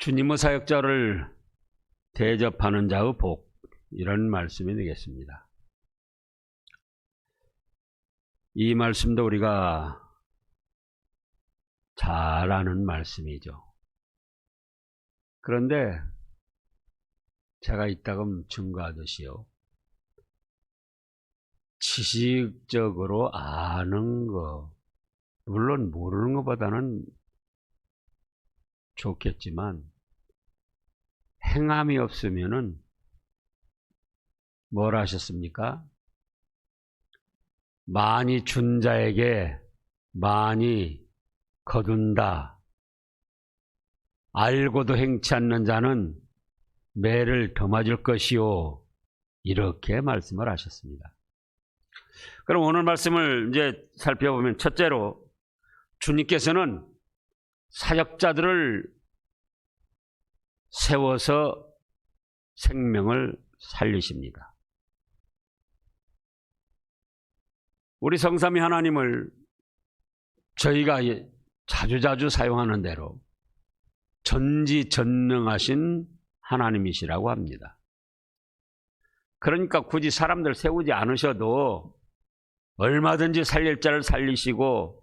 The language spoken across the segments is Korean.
주님의 사역자를 대접하는 자의 복, 이런 말씀이 되겠습니다. 이 말씀도 우리가 잘 아는 말씀이죠. 그런데 제가 이따금 증거하듯이요, 지식적으로 아는 거, 물론 모르는 것보다는 좋겠지만 행함이 없으면은 뭘 하셨습니까? 많이 준 자에게 많이 거둔다. 알고도 행치 않는 자는 매를 더 맞을 것이요. 이렇게 말씀을 하셨습니다. 그럼 오늘 말씀을 이제 살펴보면, 첫째로 주님께서는 사역자들을 세워서 생명을 살리십니다. 우리 성삼위 하나님을 저희가 자주자주 사용하는 대로 전지전능하신 하나님이시라고 합니다. 그러니까 굳이 사람들 세우지 않으셔도 얼마든지 살릴 자를 살리시고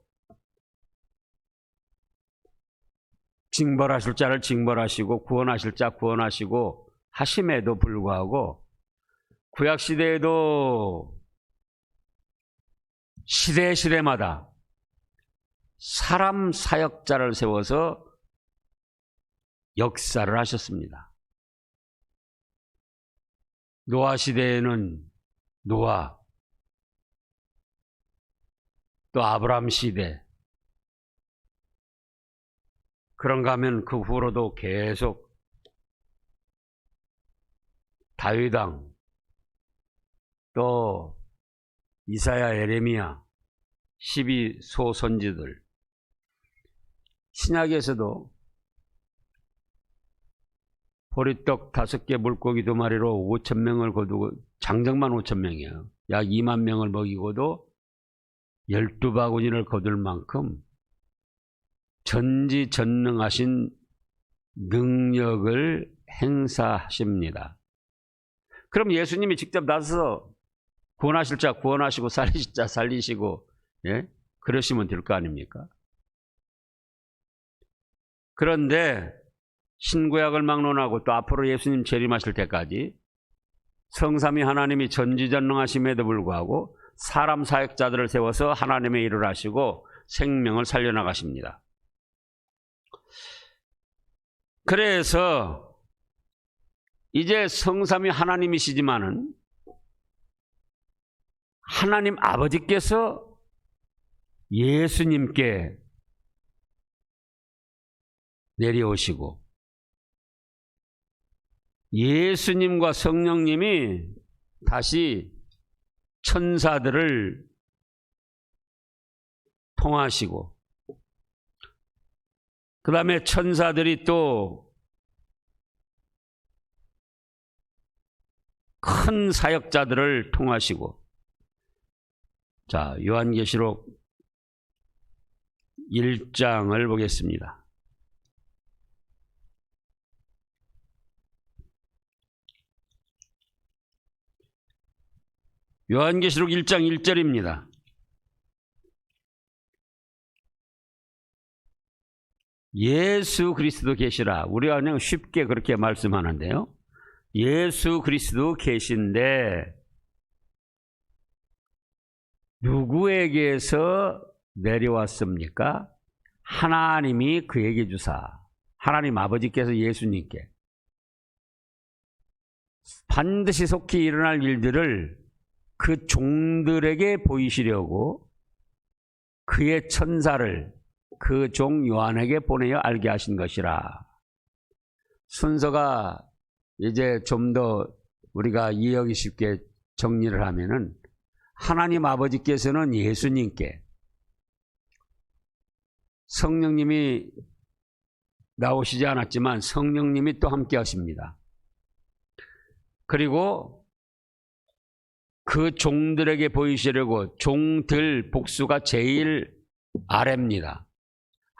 징벌하실 자를 징벌하시고 구원하실 자 구원하시고 하심에도 불구하고 구약시대에도 시대마다 사람 사역자를 세워서 역사를 하셨습니다. 노아 시대에는 노아, 또 아브라함 시대, 그런가 하면 그 후로도 계속 다윗 왕, 또 이사야, 예레미야, 12소 선지들, 신약에서도 보리떡 5개 물고기 2마리로 5,000명을 거두고, 장정만 5,000명이에요. 약 2만 명을 먹이고도 12바구니를 거둘 만큼 전지전능하신 능력을 행사하십니다. 그럼 예수님이 직접 나서서 구원하실 자 구원하시고 살리실 자 살리시고, 그러시면 될 거 아닙니까? 그런데 신구약을 막론하고 또 앞으로 예수님 재림하실 때까지 성삼위 하나님이 전지전능하심에도 불구하고 사람 사역자들을 세워서 하나님의 일을 하시고 생명을 살려나가십니다. 그래서 이제 성삼위 하나님이시지만은 하나님 아버지께서 예수님께 내려오시고 예수님과 성령님이 다시 천사들을 통하시고, 그 다음에 천사들이 또 큰 사역자들을 통하시고, 자, 요한계시록 1장을 보겠습니다. 요한계시록 1장 1절입니다. 예수 그리스도 계시라. 우리가 그냥 쉽게 그렇게 말씀하는데요, 예수 그리스도 계신데 누구에게서 내려왔습니까? 하나님이 그에게 주사, 하나님 아버지께서 예수님께 반드시 속히 일어날 일들을 그 종들에게 보이시려고 그의 천사를 그 종 요한에게 보내어 알게 하신 것이라. 순서가 이제 좀 더 우리가 이해하기 쉽게 정리를 하면은, 하나님 아버지께서는 예수님께, 성령님이 나오시지 않았지만 성령님이 또 함께 하십니다. 그리고 그 종들에게 보이시려고, 종들 복수가 제일 아래입니다.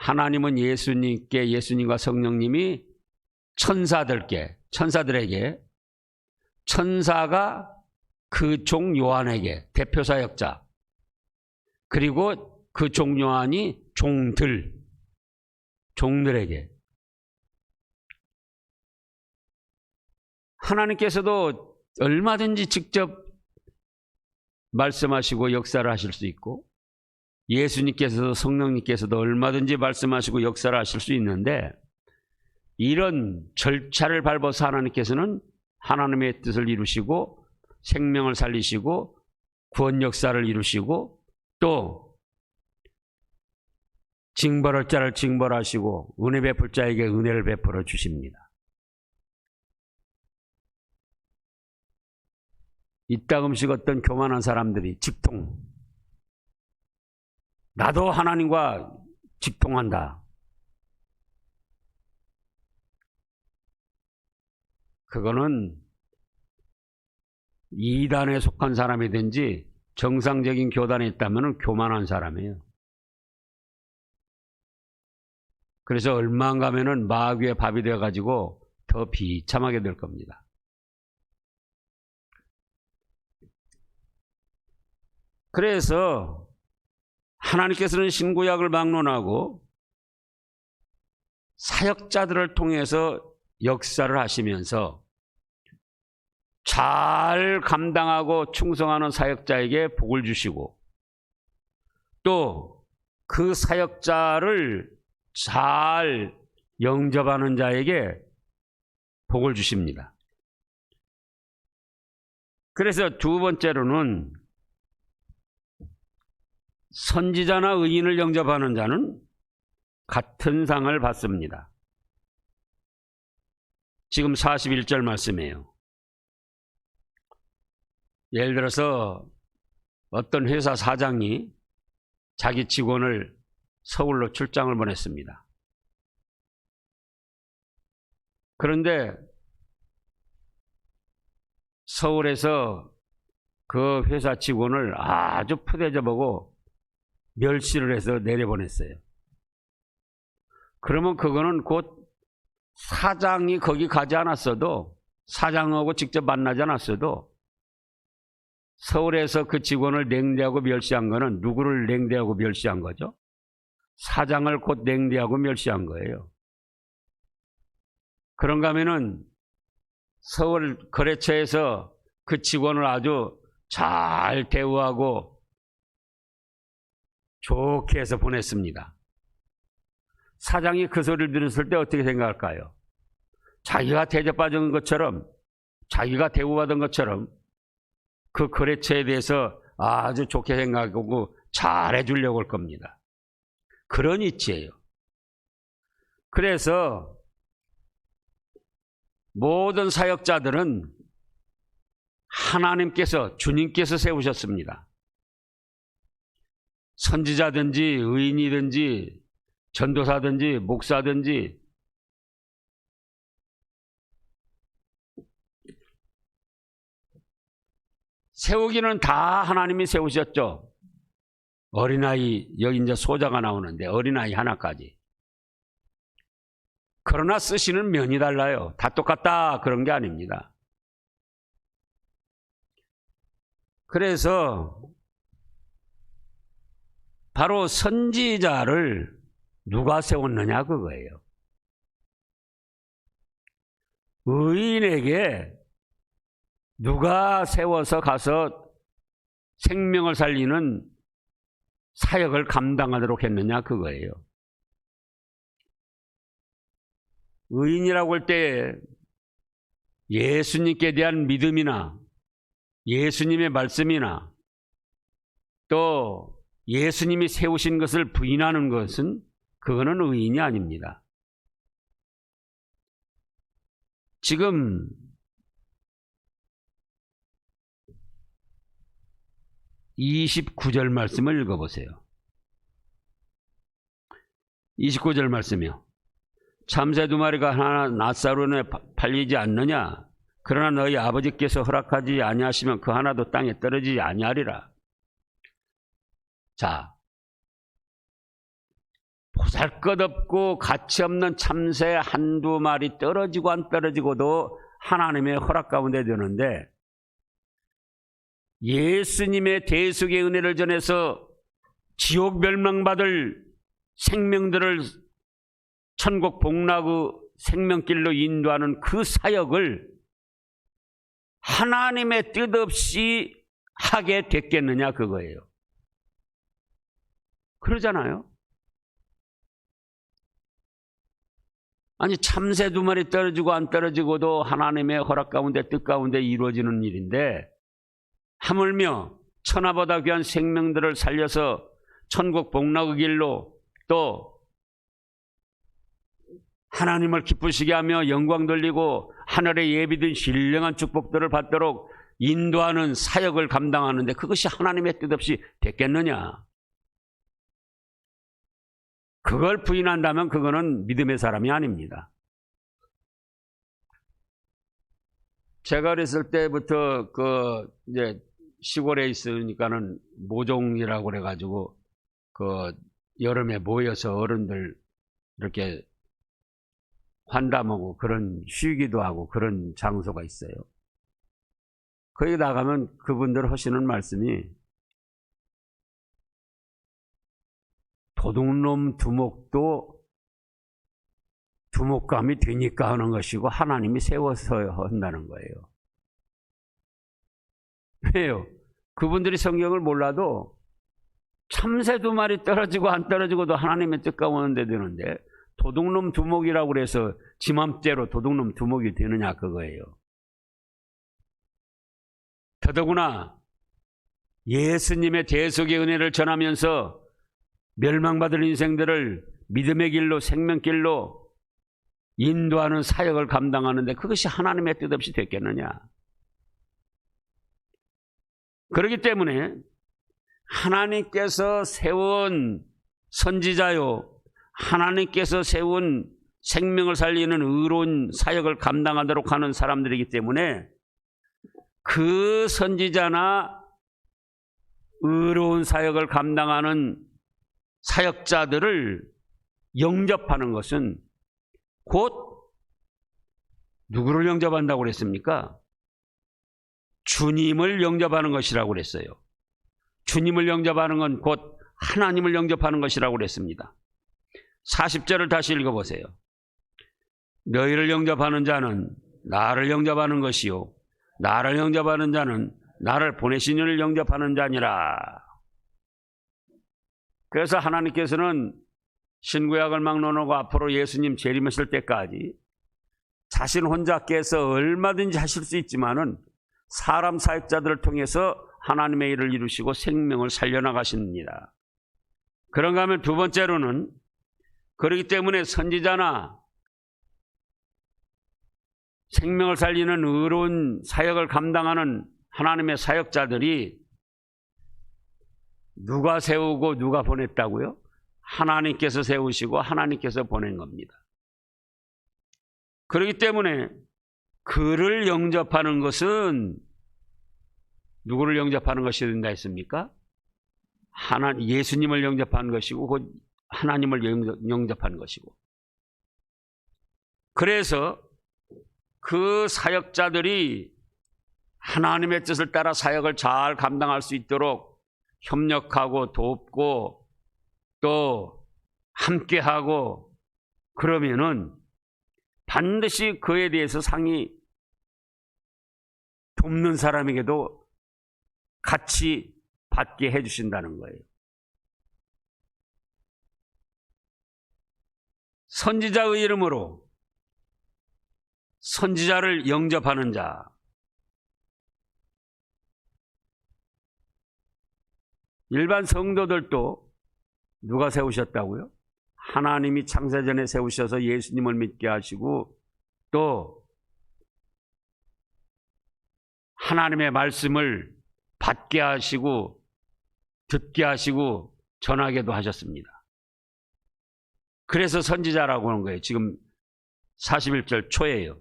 하나님은 예수님께, 예수님과 성령님이 천사들에게 천사가 그 종 요한에게 대표 사역자, 그리고 그 종 요한이 종들에게 하나님께서도 얼마든지 직접 말씀하시고 역사를 하실 수 있고, 예수님께서도 성령님께서도 얼마든지 말씀하시고 역사를 하실 수 있는데, 이런 절차를 밟아서 하나님께서는 하나님의 뜻을 이루시고 생명을 살리시고 구원 역사를 이루시고 또 징벌할 자를 징벌하시고 은혜 베풀 자에게 은혜를 베풀어 주십니다. 이따금씩 어떤 교만한 사람들이 직통, 나도 하나님과 직통한다. 그거는 이단에 속한 사람이든지 정상적인 교단에 있다면 교만한 사람이에요. 그래서 얼마 안 가면은 마귀의 밥이 되어가지고 더 비참하게 될 겁니다. 그래서 하나님께서는 신구약을 막론하고 사역자들을 통해서 역사를 하시면서 잘 감당하고 충성하는 사역자에게 복을 주시고 또 그 사역자를 잘 영접하는 자에게 복을 주십니다. 그래서 두 번째로는 선지자나 의인을 영접하는 자는 같은 상을 받습니다. 지금 41절 말씀이에요. 예를 들어서 어떤 회사 사장이 자기 직원을 서울로 출장을 보냈습니다. 그런데 서울에서 그 회사 직원을 아주 푸대접하고 멸시를 해서 내려보냈어요. 그러면 그거는 곧 사장이 거기 가지 않았어도, 사장하고 직접 만나지 않았어도 서울에서 그 직원을 냉대하고 멸시한 거는 누구를 냉대하고 멸시한 거죠? 사장을 곧 냉대하고 멸시한 거예요. 그런가 하면은 서울 거래처에서 그 직원을 아주 잘 대우하고 좋게 해서 보냈습니다. 사장이 그 소리를 들었을 때 어떻게 생각할까요? 자기가 대접받은 것처럼, 자기가 대우받은 것처럼 그 거래처에 대해서 아주 좋게 생각하고 잘해 주려고 할 겁니다. 그런 이치예요. 그래서 모든 사역자들은 하나님께서, 주님께서 세우셨습니다. 선지자든지 의인이든지 전도사든지 목사든지 세우기는 다 하나님이 세우셨죠. 어린아이, 여기 이제 소자가 나오는데 어린아이 하나까지. 그러나 쓰시는 면이 달라요. 다 똑같다 그런 게 아닙니다. 그래서 바로 선지자를 누가 세웠느냐 그거예요. 의인에게 누가 세워서 가서 생명을 살리는 사역을 감당하도록 했느냐 그거예요. 의인이라고 할 때 예수님께 대한 믿음이나 예수님의 말씀이나 또 예수님이 세우신 것을 부인하는 것은 그거는 의인이 아닙니다. 지금 (29절) 말씀을 읽어보세요. 29절 말씀이요. 참새 2마리가 하나 낫사론에 팔리지 않느냐? 그러나 너희 아버지께서 허락하지 아니하시면 그 하나도 땅에 떨어지지 아니하리라. 자, 보잘것없고 가치없는 참새 한두 마리 떨어지고 안 떨어지고도 하나님의 허락 가운데 되는데, 예수님의 대속의 은혜를 전해서 지옥 멸망받을 생명들을 천국 복락의 생명길로 인도하는 그 사역을 하나님의 뜻 없이 하게 됐겠느냐, 그거예요. 그러잖아요. 아니, 참새 두 마리 떨어지고 안 떨어지고도 하나님의 허락 가운데 뜻 가운데 이루어지는 일인데, 하물며 천하보다 귀한 생명들을 살려서 천국 복락의 길로 또 하나님을 기쁘시게 하며 영광 돌리고 하늘에 예비된 신령한 축복들을 받도록 인도하는 사역을 감당하는데, 그것이 하나님의 뜻 없이 됐겠느냐? 그걸 부인한다면 그거는 믿음의 사람이 아닙니다. 제가 어렸을 때부터 이제 시골에 있으니까는 모종이라고 그래가지고 여름에 모여서 어른들 이렇게 환담하고 그런 쉬기도 하고 그런 장소가 있어요. 거기 나가면 그분들 하시는 말씀이 도둑놈 두목도 두목감이 되니까 하는 것이고 하나님이 세워서 한다는 거예요. 왜요? 그분들이 성경을 몰라도 참새 두 마리 떨어지고 안 떨어지고도 하나님의 뜻 가운데 되는데, 도둑놈 두목이라고 그래서 지 맘대로 도둑놈 두목이 되느냐, 그거예요. 더더구나 예수님의 대속의 은혜를 전하면서 멸망받을 인생들을 믿음의 길로 생명길로 인도하는 사역을 감당하는데 그것이 하나님의 뜻 없이 됐겠느냐. 그렇기 때문에 하나님께서 세운 선지자요, 하나님께서 세운 생명을 살리는 의로운 사역을 감당하도록 하는 사람들이기 때문에 그 선지자나 의로운 사역을 감당하는 사역자들을 영접하는 것은 곧 누구를 영접한다고 그랬습니까? 주님을 영접하는 것이라고 그랬어요. 주님을 영접하는 건 곧 하나님을 영접하는 것이라고 그랬습니다. 40절을 다시 읽어보세요. 너희를 영접하는 자는 나를 영접하는 것이요, 나를 영접하는 자는 나를 보내신 이를 영접하는 자니라. 그래서 하나님께서는 신구약을 막론하고 앞으로 예수님 재림하실 때까지 자신 혼자께서 얼마든지 하실 수 있지만은 사람 사역자들을 통해서 하나님의 일을 이루시고 생명을 살려나가십니다. 그런가 하면 두 번째로는, 그렇기 때문에 선지자나 생명을 살리는 의로운 사역을 감당하는 하나님의 사역자들이 누가 세우고 누가 보냈다고요? 하나님께서 세우시고 하나님께서 보낸 겁니다. 그렇기 때문에 그를 영접하는 것은 누구를 영접하는 것이 된다 했습니까? 예수님을 영접하는 것이고 곧 하나님을 영접하는 것이고, 그래서 그 사역자들이 하나님의 뜻을 따라 사역을 잘 감당할 수 있도록 협력하고 돕고 또 함께하고 그러면은 반드시 그에 대해서 상이 돕는 사람에게도 같이 받게 해주신다는 거예요. 선지자의 이름으로 선지자를 영접하는 자, 일반 성도들도 누가 세우셨다고요? 하나님이 창세전에 세우셔서 예수님을 믿게 하시고 또 하나님의 말씀을 받게 하시고 듣게 하시고 전하게도 하셨습니다. 그래서 선지자라고 하는 거예요. 지금 41절 초예요.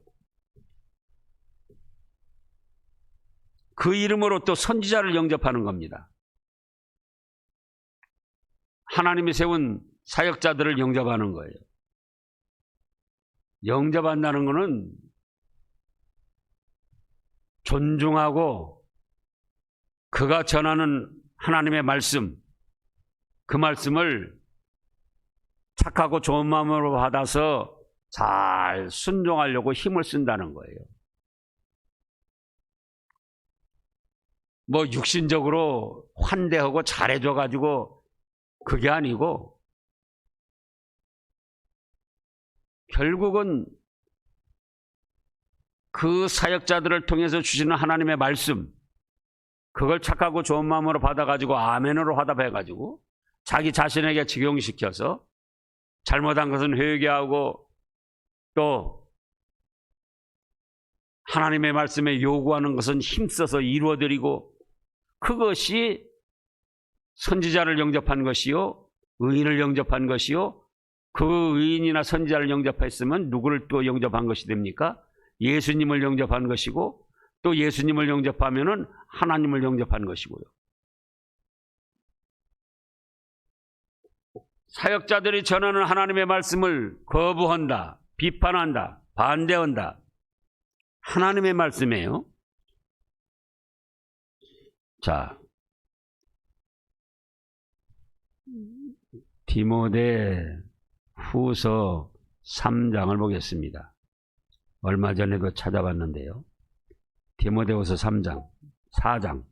그 이름으로 또 선지자를 영접하는 겁니다. 하나님이 세운 사역자들을 영접하는 거예요. 영접한다는 것은 존중하고 그가 전하는 하나님의 말씀, 그 말씀을 착하고 좋은 마음으로 받아서 잘 순종하려고 힘을 쓴다는 거예요. 뭐 육신적으로 환대하고 잘해줘가지고 그게 아니고 결국은 그 사역자들을 통해서 주시는 하나님의 말씀, 그걸 착하고 좋은 마음으로 받아가지고 아멘으로 화답해가지고 자기 자신에게 적용시켜서 잘못한 것은 회개하고 또 하나님의 말씀에 요구하는 것은 힘써서 이루어드리고, 그것이 선지자를 영접한 것이요, 의인을 영접한 것이요, 그 의인이나 선지자를 영접했으면 누구를 또 영접한 것이 됩니까? 예수님을 영접한 것이고, 또 예수님을 영접하면은 하나님을 영접한 것이고요. 사역자들이 전하는 하나님의 말씀을 거부한다, 비판한다, 반대한다. 하나님의 말씀이에요. 자, 디모데 후서 3장을 보겠습니다. 얼마 전에도 찾아봤는데요. 디모데후서 3장, 4장.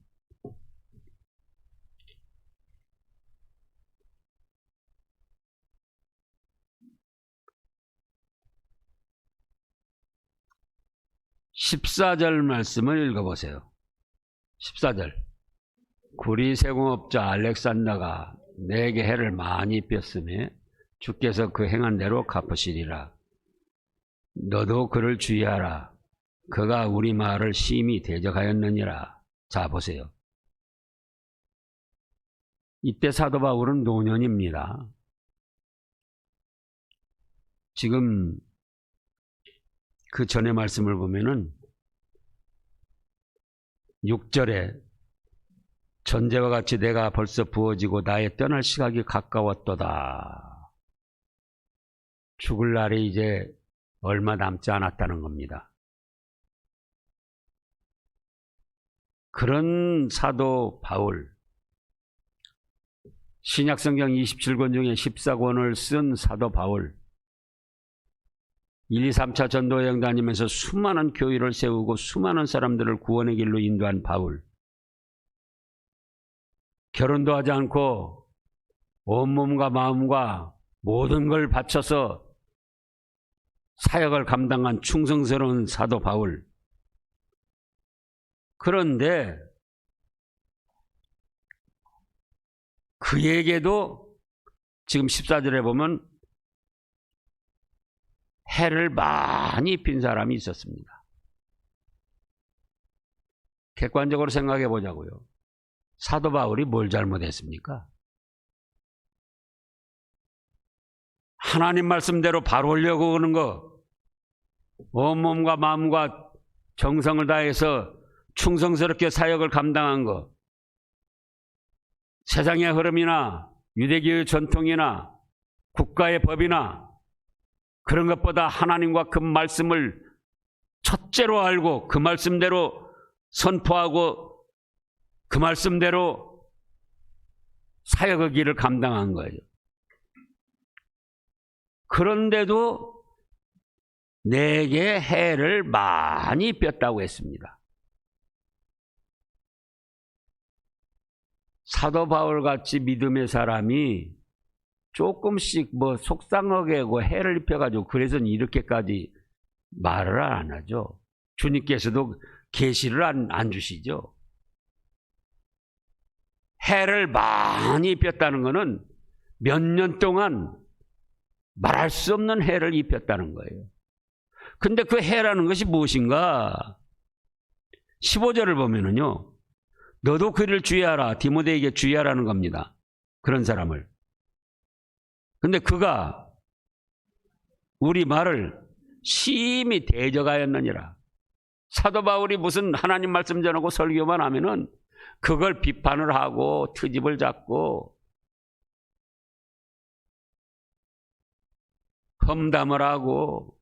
(14절) 말씀을 읽어보세요. 14절. 구리세공업자 알렉산더가 내게 해를 많이 입혔으며 주께서 그 행한 대로 갚으시리라. 너도 그를 주의하라. 그가 우리 마을을 심히 대적하였느니라. 자, 보세요. 이때 사도 바울은 노년입니다. 지금 그 전의 말씀을 보면은 6절에 전제와 같이 내가 벌써 부어지고 나의 떠날 시각이 가까웠도다. 죽을 날이 이제 얼마 남지 않았다는 겁니다. 그런 사도 바울, 신약성경 27권 중에 14권을 쓴 사도 바울, 1, 2, 3차 전도여행 다니면서 수많은 교회를 세우고 수많은 사람들을 구원의 길로 인도한 바울, 결혼도 하지 않고 온몸과 마음과 모든 걸 바쳐서 사역을 감당한 충성스러운 사도 바울. 그런데 그에게도 지금 14절에 보면 해를 많이 입힌 사람이 있었습니다. 객관적으로 생각해 보자고요. 사도 바울이 뭘 잘못했습니까? 하나님 말씀대로 바로 오려고 하는 거, 온몸과 마음과 정성을 다해서 충성스럽게 사역을 감당한 거, 세상의 흐름이나 유대교의 전통이나 국가의 법이나 그런 것보다 하나님과 그 말씀을 첫째로 알고 그 말씀대로 선포하고 그 말씀대로 사역의 길을 감당한 거예요. 그런데도 내게 해를 많이 입혔다고 했습니다. 사도 바울 같이 믿음의 사람이 조금씩 뭐 속상하게 하고 해를 입혀가지고 그래서 이렇게까지 말을 안 하죠. 주님께서도 계시를 안 주시죠. 해를 많이 입혔다는 것은 몇 년 동안 말할 수 없는 해를 입혔다는 거예요. 근데 그 해라는 것이 무엇인가? 15절을 보면은요, 너도 그를 주의하라. 디모데에게 주의하라는 겁니다. 그런 사람을. 근데 그가 우리 말을 심히 대적하였느니라. 사도 바울이 무슨 하나님 말씀 전하고 설교만 하면은 그걸 비판을 하고 트집을 잡고 험담을 하고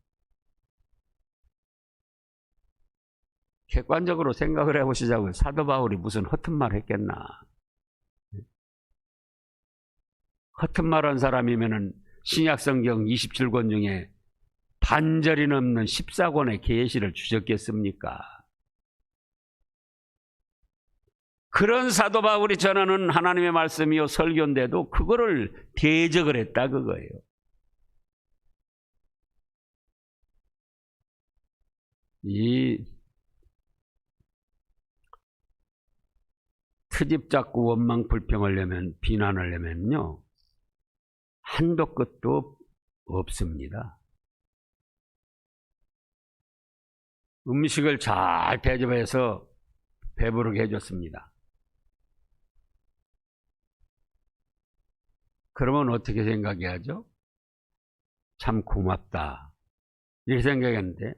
객관적으로 생각을 해보시자고요. 사도 바울이 무슨 허튼 말 했겠나. 허튼 말한 사람이면은 신약성경 27권 중에 반절이 넘는 14권의 계시를 주셨겠습니까? 그런 사도 바울이 전하는 하나님의 말씀이요 설교인데도 그거를 대적을 했다 그거예요. 이 트집 잡고 원망 불평하려면 비난하려면요 한도 끝도 없습니다. 음식을 잘 대접해서 배부르게 해줬습니다. 그러면 어떻게 생각해야죠? 참 고맙다 이렇게 생각했는데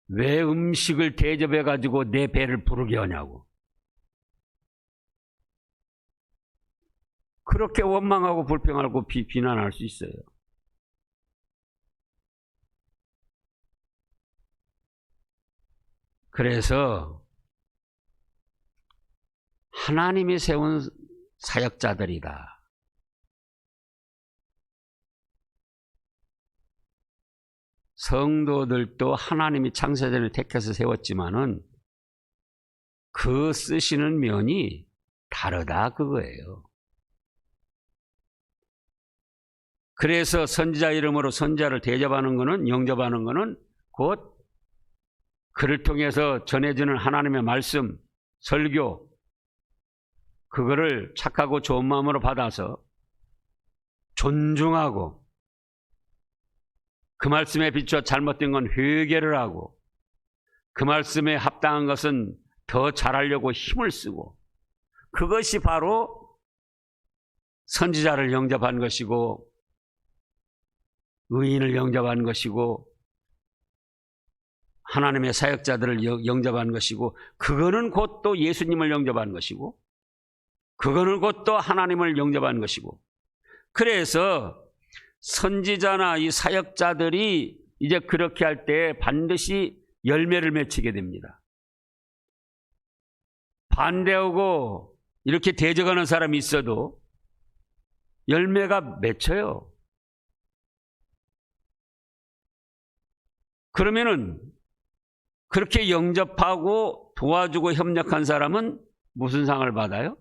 왜 음식을 대접해가지고 내 배를 부르게 하냐고 그렇게 원망하고 불평하고 비난할 수 있어요. 그래서 하나님이 세운 사역자들이다. 성도들도 하나님이 창세전에 택해서 세웠지만은 그 쓰시는 면이 다르다 그거예요. 그래서 선지자 이름으로 선지자를 대접하는 것은 영접하는 것은 곧 그를 통해서 전해지는 하나님의 말씀, 설교 그거를 착하고 좋은 마음으로 받아서 존중하고 그 말씀에 비추어 잘못된 건 회개를 하고 그 말씀에 합당한 것은 더 잘하려고 힘을 쓰고 그것이 바로 선지자를 영접한 것이고 의인을 영접한 것이고 하나님의 사역자들을 영접한 것이고 그거는 곧 또 예수님을 영접한 것이고 그거는 곧 또 하나님을 영접한 것이고 그래서 선지자나 이 사역자들이 이제 그렇게 할 때 반드시 열매를 맺히게 됩니다. 반대하고 이렇게 대적하는 사람이 있어도 열매가 맺혀요. 그러면은 그렇게 영접하고 도와주고 협력한 사람은 무슨 상을 받아요?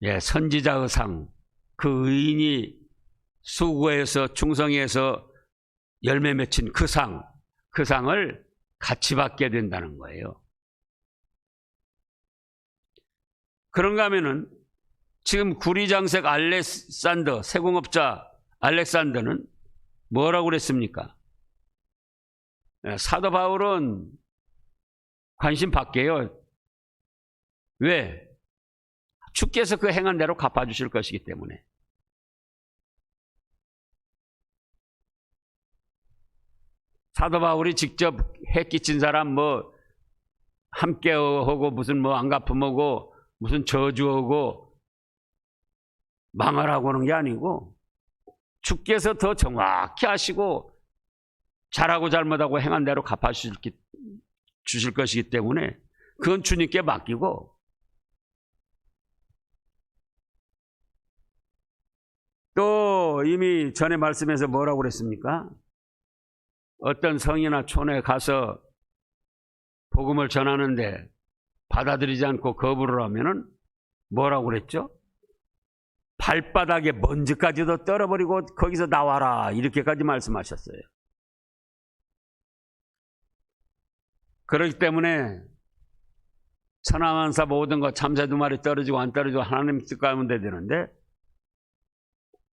예, 선지자의 상. 그 의인이 수고해서 충성해서 열매 맺힌 그 상을 같이 받게 된다는 거예요. 그런가 하면은 지금 구리장색 알렉산더, 세공업자 알렉산더는 뭐라고 그랬습니까? 사도 바울은 관심 받게요. 왜? 주께서 그 행한 대로 갚아주실 것이기 때문에. 사도 바울이 직접 해 끼친 사람 함께 하고 무슨 안 갚으면 무슨 저주하고 망하라고 하는 게 아니고 주께서 더 정확히 하시고 잘하고 잘못하고 행한 대로 갚아주실 것이기 때문에 그건 주님께 맡기고 또 이미 전에 말씀에서 뭐라고 그랬습니까? 어떤 성이나 촌에 가서 복음을 전하는데 받아들이지 않고 거부를 하면은 뭐라고 그랬죠? 발바닥에 먼지까지도 떨어버리고 거기서 나와라 이렇게까지 말씀하셨어요. 그렇기 때문에 천하만사 모든 것 참새 두 마리 떨어지고 안 떨어지고 하나님 뜻 가운데 되는데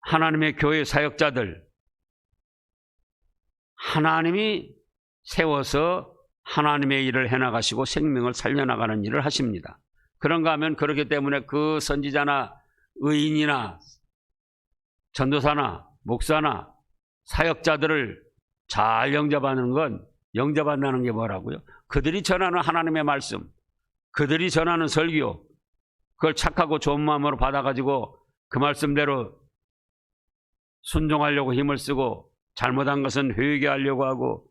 하나님의 교회 사역자들 하나님이 세워서 하나님의 일을 해나가시고 생명을 살려나가는 일을 하십니다. 그런가 하면 그렇기 때문에 그 선지자나 의인이나 전도사나 목사나 사역자들을 잘 영접한다는 게 뭐라고요? 그들이 전하는 하나님의 말씀, 그들이 전하는 설교, 그걸 착하고 좋은 마음으로 받아가지고 그 말씀대로 순종하려고 힘을 쓰고 잘못한 것은 회개하려고 하고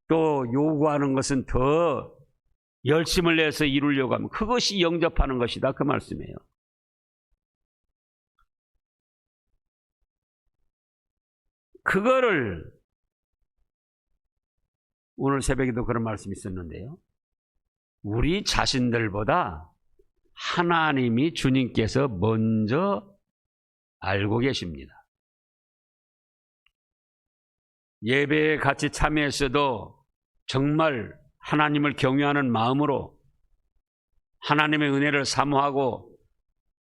또 요구하는 것은 더 열심을 내서 이루려고 하면 그것이 영접하는 것이다, 그 말씀이에요. 그거를 오늘 새벽에도 그런 말씀이 있었는데요. 우리 자신들보다 하나님이 주님께서 먼저 알고 계십니다. 예배에 같이 참여했어도 정말 하나님을 경외하는 마음으로 하나님의 은혜를 사모하고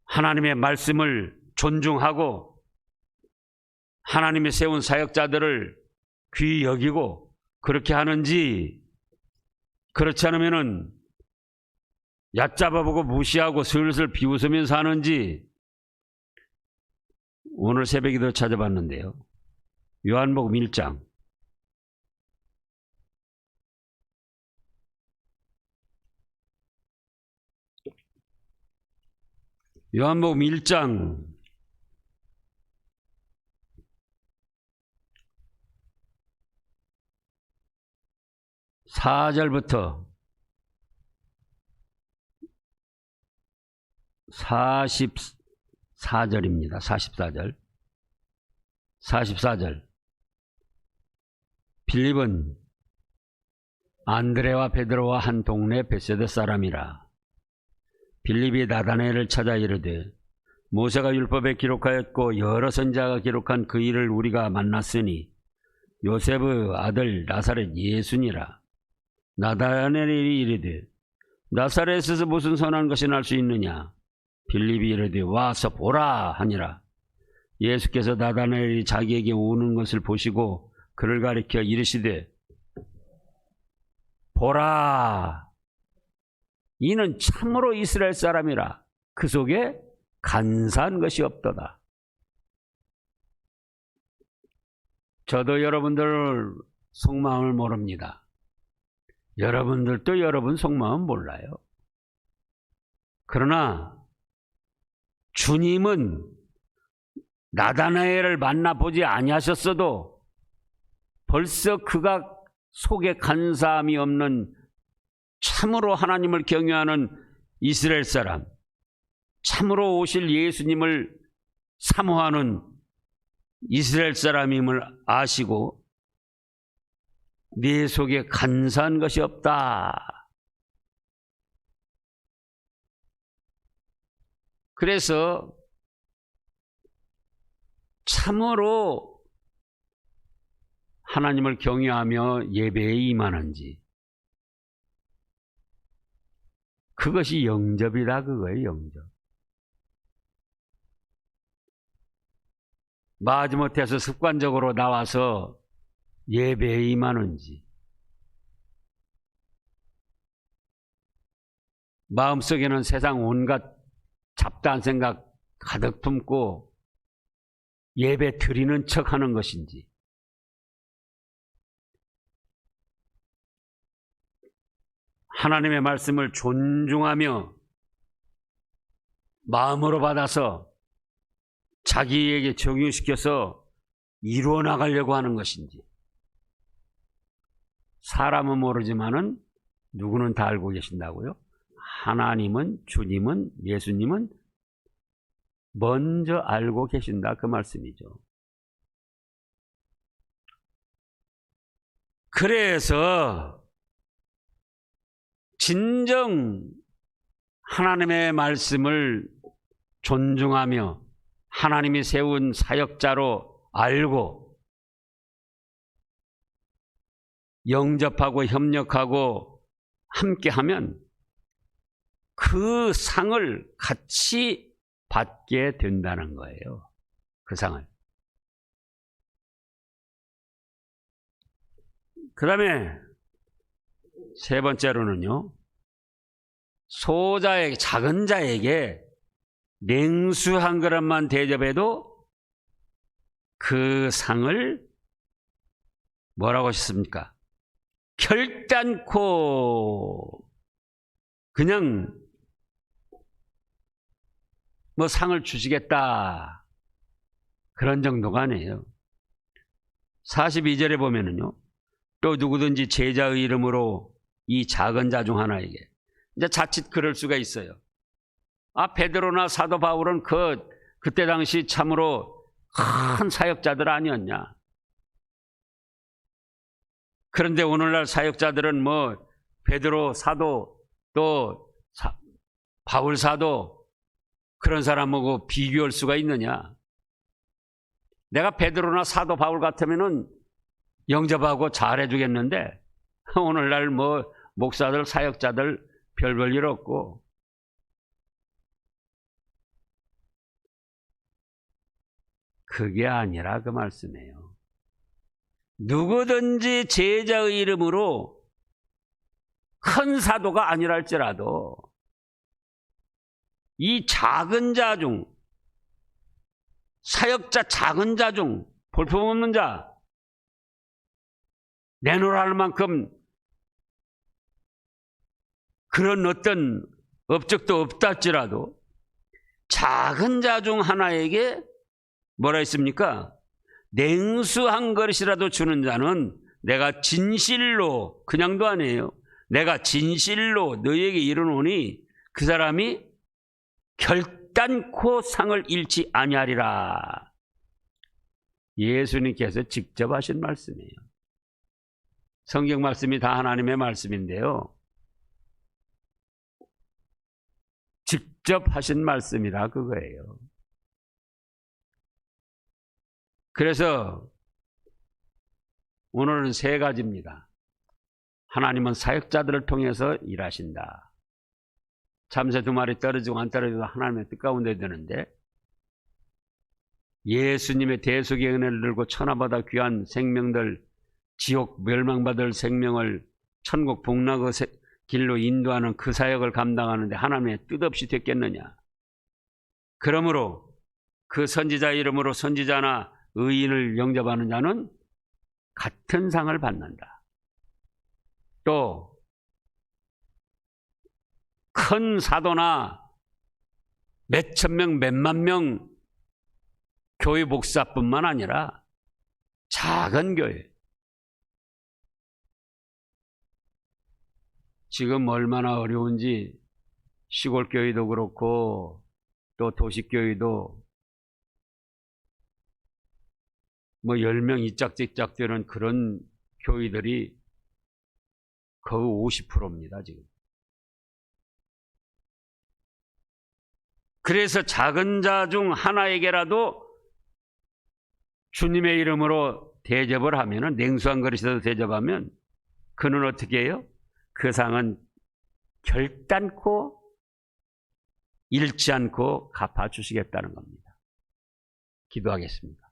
하나님의 말씀을 존중하고 하나님이 세운 사역자들을 귀히 여기고 그렇게 하는지, 그렇지 않으면은 얕잡아보고 무시하고 슬슬 비웃으면서 하는지 오늘 새벽에도 찾아봤는데요. 요한복음 1장 요한복음 1장 4절부터 44절입니다. 44절. 44절. 빌립은 안드레와 베드로와 한 동네 베세다 사람이라. 빌립이 나다나엘을 찾아 이르되 모세가 율법에 기록하였고 여러 선지자가 기록한 그 일을 우리가 만났으니 요셉의 아들 나사렛 예수니라. 나다나엘이 이르되 나사렛에서 무슨 선한 것이 날 수 있느냐? 빌립이 이르되 와서 보라 하니라. 예수께서 나다나엘이 자기에게 오는 것을 보시고 그를 가리켜 이르시되 보라, 이는 참으로 이스라엘 사람이라. 그 속에 간사한 것이 없도다. 저도 여러분들 속마음을 모릅니다. 여러분들도 여러분 속마음 몰라요. 그러나 주님은 나다나엘을 만나보지 아니하셨어도 벌써 그가 속에 간사함이 없는 참으로 하나님을 경외하는 이스라엘 사람, 참으로 오실 예수님을 사모하는 이스라엘 사람임을 아시고 네 속에 간사한 것이 없다. 그래서 참으로 하나님을 경외하며 예배에 임하는지, 그것이 영접이다, 그거예요. 영접. 마지못해서 습관적으로 나와서 예배에 임하는지, 마음속에는 세상 온갖 잡다한 생각 가득 품고 예배 드리는 척 하는 것인지, 하나님의 말씀을 존중하며 마음으로 받아서 자기에게 적용시켜서 이루어 나가려고 하는 것인지, 사람은 모르지만은 누구는 다 알고 계신다고요? 하나님은, 주님은, 예수님은 먼저 알고 계신다, 그 말씀이죠. 그래서 진정 하나님의 말씀을 존중하며 하나님이 세운 사역자로 알고 영접하고 협력하고 함께하면 그 상을 같이 받게 된다는 거예요. 그 상을. 그 다음에 세 번째로는요, 소자에게, 작은 자에게 냉수 한 그릇만 대접해도 그 상을 뭐라고 하셨습니까? 결단코 그냥 뭐 상을 주시겠다, 그런 정도가 아니에요. 42절에 보면은요. 또 누구든지 제자의 이름으로 이 작은 자 중 하나에게, 이제 자칫 그럴 수가 있어요. 베드로나 사도 바울은 그때 당시 참으로 큰 사역자들 아니었냐. 그런데 오늘날 사역자들은 베드로 사도 또 바울 사도 그런 사람하고 비교할 수가 있느냐. 내가 베드로나 사도 바울 같으면은 영접하고 잘해주겠는데 오늘날 목사들 사역자들 별 볼 일 없고, 그게 아니라 그 말씀이에요. 누구든지 제자의 이름으로 큰 사도가 아니랄지라도 이 작은 자 중, 사역자 작은 자 중, 볼품없는 자, 내놓으라 할 만큼 그런 어떤 업적도 없다 할지라도 작은 자 중 하나에게 뭐라 했습니까? 냉수 한 그릇이라도 주는 자는 내가 진실로, 그냥도 아니에요, 내가 진실로 너희에게 이르노니 그 사람이 결단코 상을 잃지 아니하리라. 예수님께서 직접 하신 말씀이에요. 성경 말씀이 다 하나님의 말씀인데요, 직접 하신 말씀이라 그거예요. 그래서 오늘은 세 가지입니다. 하나님은 사역자들을 통해서 일하신다. 참새 두 마리 떨어지고 안 떨어지고 하나님의 뜻 가운데 드는데, 예수님의 대속의 은혜를 들고 천하보다 귀한 생명들, 지옥 멸망받을 생명을 천국 복락의 길로 인도하는 그 사역을 감당하는데 하나님의 뜻 없이 됐겠느냐. 그러므로 그 선지자 이름으로 선지자나 의인을 영접하는 자는 같은 상을 받는다. 또 큰 사도나 몇천 명, 몇만 명 교회 목사뿐만 아니라 작은 교회, 지금 얼마나 어려운지 시골 교회도 그렇고 또 도시 교회도 10명 이짝저짝 되는 그런 교회들이 거의 50%입니다, 지금. 그래서 작은 자 중 하나에게라도 주님의 이름으로 대접을 하면은, 냉수한 그릇에서 대접하면 그는 어떻게 해요? 그 상은 결단코 잃지 않고 갚아주시겠다는 겁니다. 기도하겠습니다.